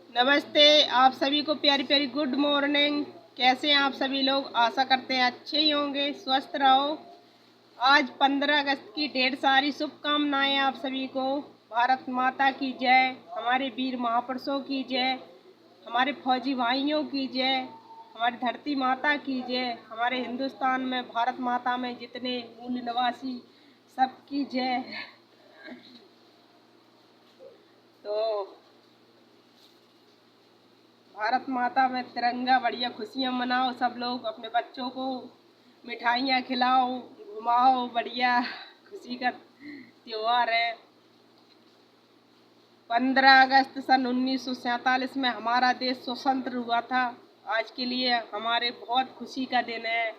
नमस्ते। आप सभी को प्यारी प्यारी गुड मॉर्निंग। कैसे हैं आप सभी लोग? आशा करते हैं अच्छे ही होंगे, स्वस्थ रहो। आज 15 अगस्त की ढेर सारी शुभकामनाएं आप सभी को। भारत माता की जय, हमारे वीर महापुरुषों की जय, हमारे फौजी भाइयों की जय, हमारी धरती माता की जय, हमारे हिंदुस्तान में भारत माता में जितने मूल निवासी सबकी जय। तो भारत माता में तिरंगा बढ़िया खुशियाँ मनाओ, सब लोग अपने बच्चों को मिठाइयाँ खिलाओ, घुमाओ, बढ़िया खुशी का त्योहार है। 15 अगस्त सन 1947 में हमारा देश स्वतंत्र हुआ था। आज के लिए हमारे बहुत खुशी का दिन है।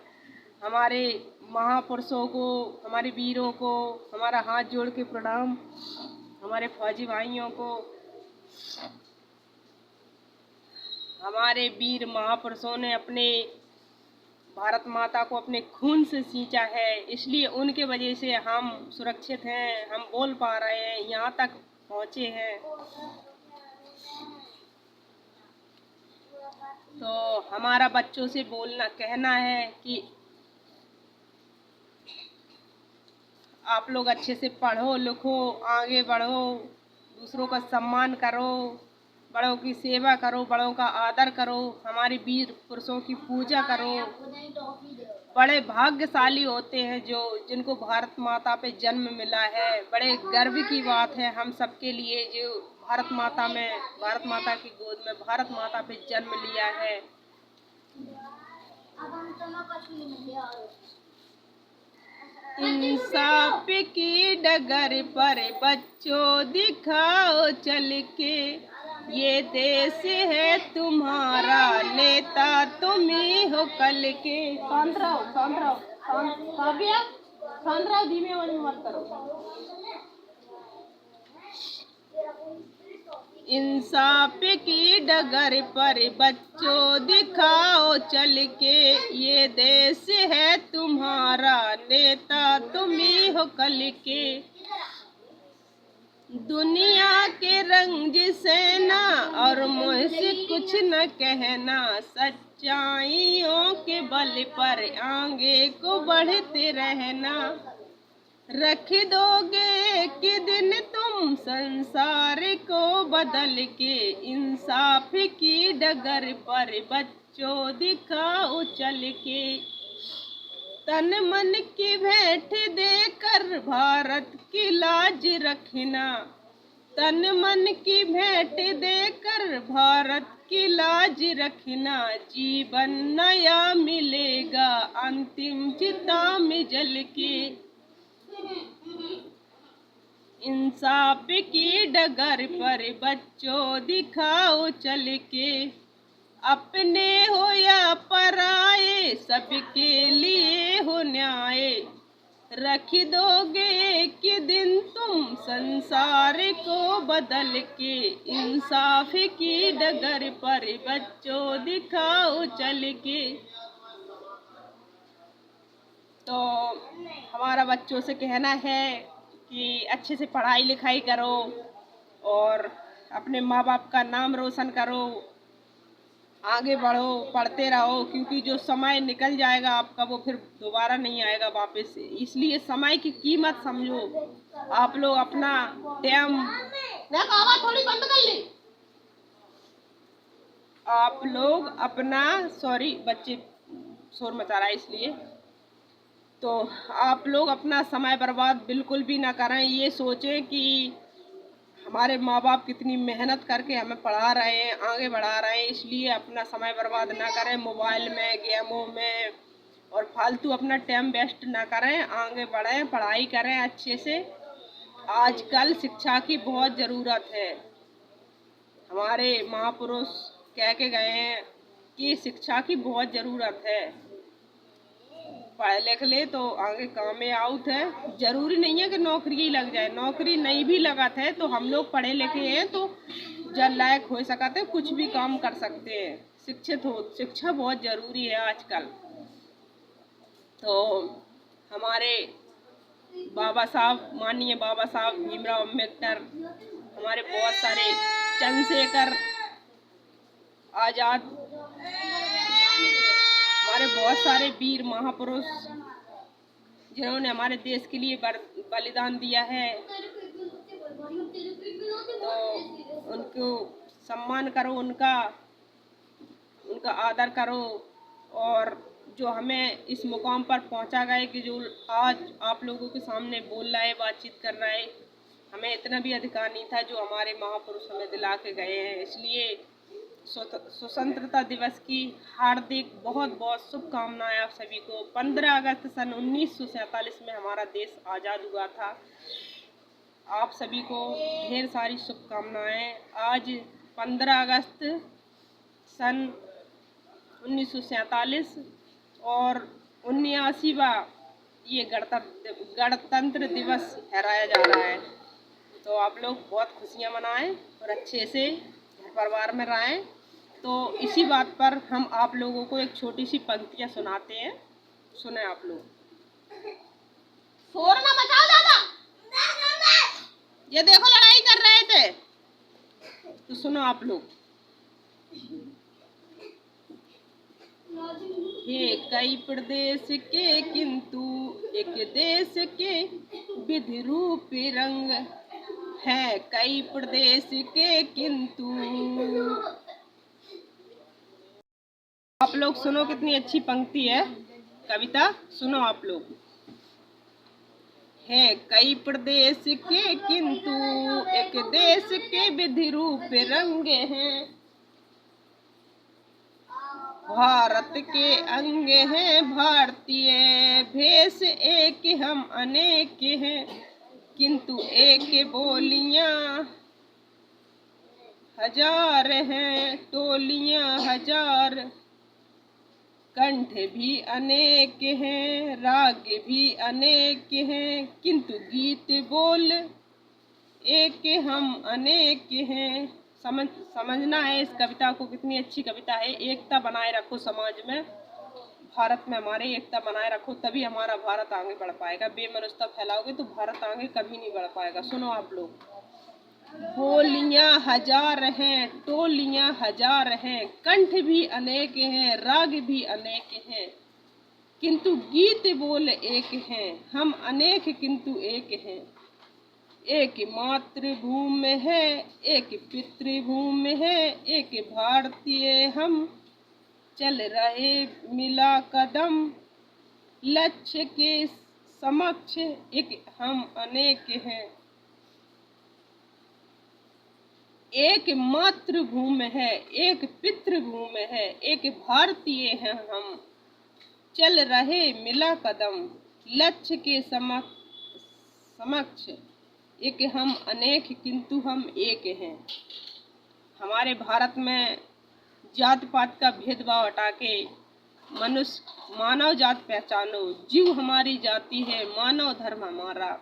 हमारे महापुरुषों को, हमारे वीरों को हमारा हाथ जोड़ के प्रणाम। हमारे फौजी भाइयों को, हमारे वीर महापुरुषों ने अपने भारत माता को अपने खून से सींचा है, इसलिए उनके वजह से हम सुरक्षित हैं, हम बोल पा रहे हैं, यहाँ तक पहुँचे हैं। तो हमारा बच्चों से बोलना कहना है कि आप लोग अच्छे से पढ़ो लिखो, आगे बढ़ो, दूसरों का सम्मान करो, बड़ों की सेवा करो, बड़ों का आदर करो, हमारे वीर पुरुषों की पूजा करो। बड़े भाग्यशाली होते हैं जो जिनको भारत माता पे जन्म मिला है। बड़े गर्व की बात है हम सबके लिए जो भारत माता की गोद में भारत माता पे जन्म लिया है। इंसाफ की डगर पर बच्चों दिखाओ चल के, ये देश है तुम्हारा, नेता तुम ही हो कल के। शांत रहो, धीमे आवाज में मत करो। इंसाफ की डगर पर बच्चों दिखाओ चल के, ये देश है तुम्हारा, नेता तुम ही हो कल के। दुनिया के रंग सेना और मुझसे कुछ न कहना, सच्चाइयों के बल पर आगे को बढ़ते रहना। रख दोगे कि दिन तुम संसार को बदल के, इंसाफ की डगर पर बच्चों दिखाओ चल के। तन मन की भेंट देकर भारत की लाज रखना, तन मन की भेंट देकर भारत की लाज रखना। जीवन नया मिलेगा अंतिम चिता में जल के। इंसाफ की डगर पर बच्चों दिखाओ चल के, अपने हो या पराए सबके लिए हो न्याय। रख दोगे कि दिन तुम संसार को बदल के, इंसाफ की डगर पर बच्चों दिखाओ चल के। तो हमारा बच्चों से कहना है कि अच्छे से पढ़ाई लिखाई करो और अपने माँ बाप का नाम रोशन करो, आगे बढ़ो, पढ़ते रहो, क्योंकि जो समय निकल जाएगा आपका वो फिर दोबारा नहीं आएगा वापस से। इसलिए समय की कीमत समझो। आप लोग अपना टाइम, थोड़ी बंद कर ली। आप लोग अपना, सॉरी बच्चे शोर मचा रहा है इसलिए। तो आप लोग अपना समय बर्बाद बिल्कुल भी ना करें। ये सोचें कि हमारे माँ बाप कितनी मेहनत करके हमें पढ़ा रहे हैं, आगे बढ़ा रहे हैं, इसलिए अपना समय बर्बाद ना करें मोबाइल में, गेमों में, और फालतू अपना टाइम वेस्ट ना करें। आगे बढ़ें, पढ़ाई करें अच्छे से। आजकल शिक्षा की बहुत ज़रूरत है। हमारे महापुरुष कह के गए हैं कि शिक्षा की बहुत ज़रूरत है। पढ़ लिख ले तो आगे काम में आउट है। जरूरी नहीं है कि नौकरी ही लग जाए, नौकरी नहीं भी लगत है तो हम लोग पढ़े लिखे हैं तो जब लायक हो सकते हैं, कुछ भी काम कर सकते हैं। शिक्षित हो, शिक्षा बहुत जरूरी है आजकल। तो हमारे बाबा साहब, माननीय बाबा साहब भीमराव अम्बेडकर, हमारे बहुत सारे चंद्रशेखर आज़ाद हमारे बहुत सारे वीर महापुरुष जिन्होंने हमारे देश के लिए बलिदान दिया है, तो उनको सम्मान करो, उनका आदर करो। और जो हमें इस मुकाम पर पहुंचा गए कि जो आज आप लोगों के सामने बोल रहा है, बातचीत कर रहा है, हमें इतना भी अधिकार नहीं था जो हमारे महापुरुष हमें दिला के गए हैं। इसलिए स्वतंत्रता दिवस की हार्दिक बहुत बहुत शुभकामनाएं आप सभी को। 15 अगस्त सन 1947 में हमारा देश आज़ाद हुआ था। आप सभी को ढेर सारी शुभकामनाएं। आज 15 अगस्त सन 1947 और 79वां ये गणतंत्र दिवस ठहराया जा रहा है। तो आप लोग बहुत खुशियाँ मनाएं और अच्छे से घर परिवार में रहें। तो इसी बात पर हम आप लोगों को एक छोटी सी पंक्तियाँ सुनाते हैं, सुने आप लोग। शोर ना मचाओ ज़्यादा, ये देखो लड़ाई कर रहे थे, तो सुनो आप लोग। हे कई प्रदेश के किंतु एक देश के विधि रूप रंग है, कई प्रदेश के किंतु। आप लोग सुनो, कितनी अच्छी पंक्ति है, कविता सुनो आप लोग। है कई प्रदेश के किंतु एक देश के विधि रूप रंग हैं, भारत के अंग हैं भारतीय भेष एक हम अनेक हैं, किंतु एक बोलियां हजार हैं, टोलियां हजार, कंठ भी अनेक हैं, राग भी अनेक हैं, किंतु गीत बोल एक हम अनेक हैं। समझना है इस कविता को, कितनी अच्छी कविता है। एकता बनाए रखो समाज में, भारत में हमारे एकता बनाए रखो, तभी हमारा भारत आगे बढ़ पाएगा। बेमनुष्यता फैलाओगे तो भारत आगे कभी नहीं बढ़ पाएगा। सुनो आप लोग। बोलियां हजार हैं, टोलियां हजार हैं, कंठ भी अनेक हैं, राग भी अनेक हैं, किंतु गीत बोल एक हैं, हम अनेक किंतु एक हैं। एक मातृभूमि है, एक पितृभूमि है, एक भारतीय हम चल रहे मिला कदम, लक्ष्य के समक्ष एक हम अनेक हैं। एक मातृभूमि है, एक पितृभूमि है, एक भारतीय हैं हम, चल रहे मिला कदम, लक्ष्य के समक्ष एक हम अनेक किंतु हम एक हैं। हमारे भारत में जात पात का भेदभाव हटा के मनुष्य मानव जात पहचानो, जीव हमारी जाति है, मानव धर्म हमारा।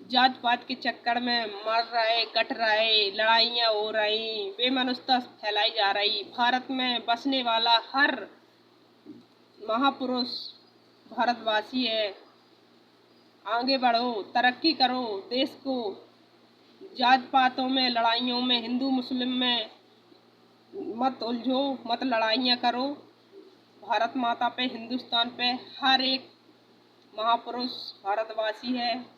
जात पात के चक्कर में मर रहे, कट रहे, लड़ाइयाँ हो रही, बेमनुष्यता फैलाई जा रही। भारत में बसने वाला हर महापुरुष भारतवासी है। आगे बढ़ो, तरक्की करो देश को। जात पातों में, लड़ाइयों में, हिंदू मुस्लिम में मत उलझो, मत लड़ाइयाँ करो। भारत माता पे, हिंदुस्तान पे हर एक महापुरुष भारतवासी है।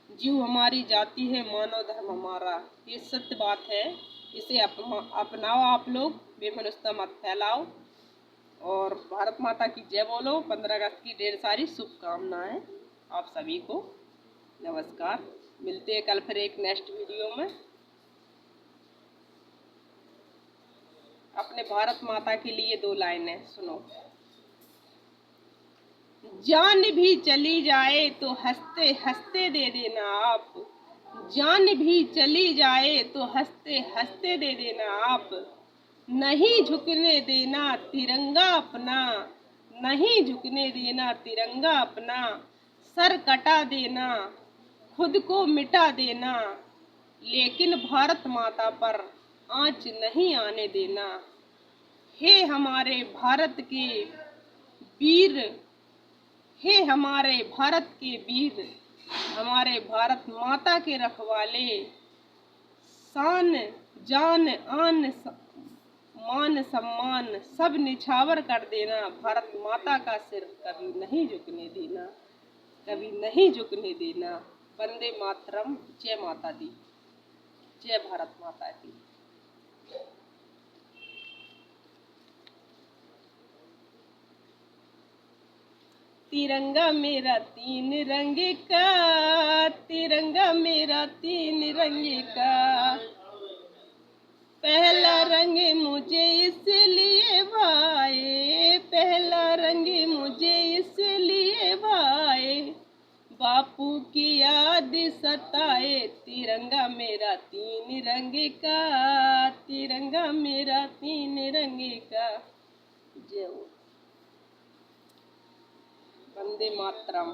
जीव हमारी जाति है, मानव धर्म हमारा। ये सत्य बात है, इसे अपनाओ आप लोग, बेमनुष्यता मत फैलाओ और भारत माता की जय बोलो। 15 अगस्त की ढेर सारी शुभकामनाएं आप सभी को। नमस्कार, मिलते हैं कल फिर एक नेक्स्ट वीडियो में। अपने भारत माता के लिए 2 लाइनें सुनो। जान भी चली जाए तो हंसते हंसते दे देना आप, जान भी चली जाए तो हंसते हंसते दे देना आप, नहीं झुकने देना तिरंगा अपना, नहीं झुकने देना तिरंगा अपना, सर कटा देना, खुद को मिटा देना, लेकिन भारत माता पर आँच नहीं आने देना। हे हमारे भारत के वीर, हे हमारे भारत के वीर, हमारे भारत माता के रखवाले, शान जान आन मान सम्मान सब निछावर कर देना, भारत माता का सिर कभी नहीं झुकने देना, कभी नहीं झुकने देना। वंदे मातरम। जय माता दी, जय भारत माता की। तिरंगा मेरा तीन रंग का, तिरंगा मेरा तीन रंग का, पहला रंग मुझे इसलिए भाए, पहला रंग मुझे इसलिए भाए, बापू की याद सताए, तिरंगा मेरा तीन रंग का, तिरंगा मेरा तीन रंग का। जय हो। वंदे मातरम।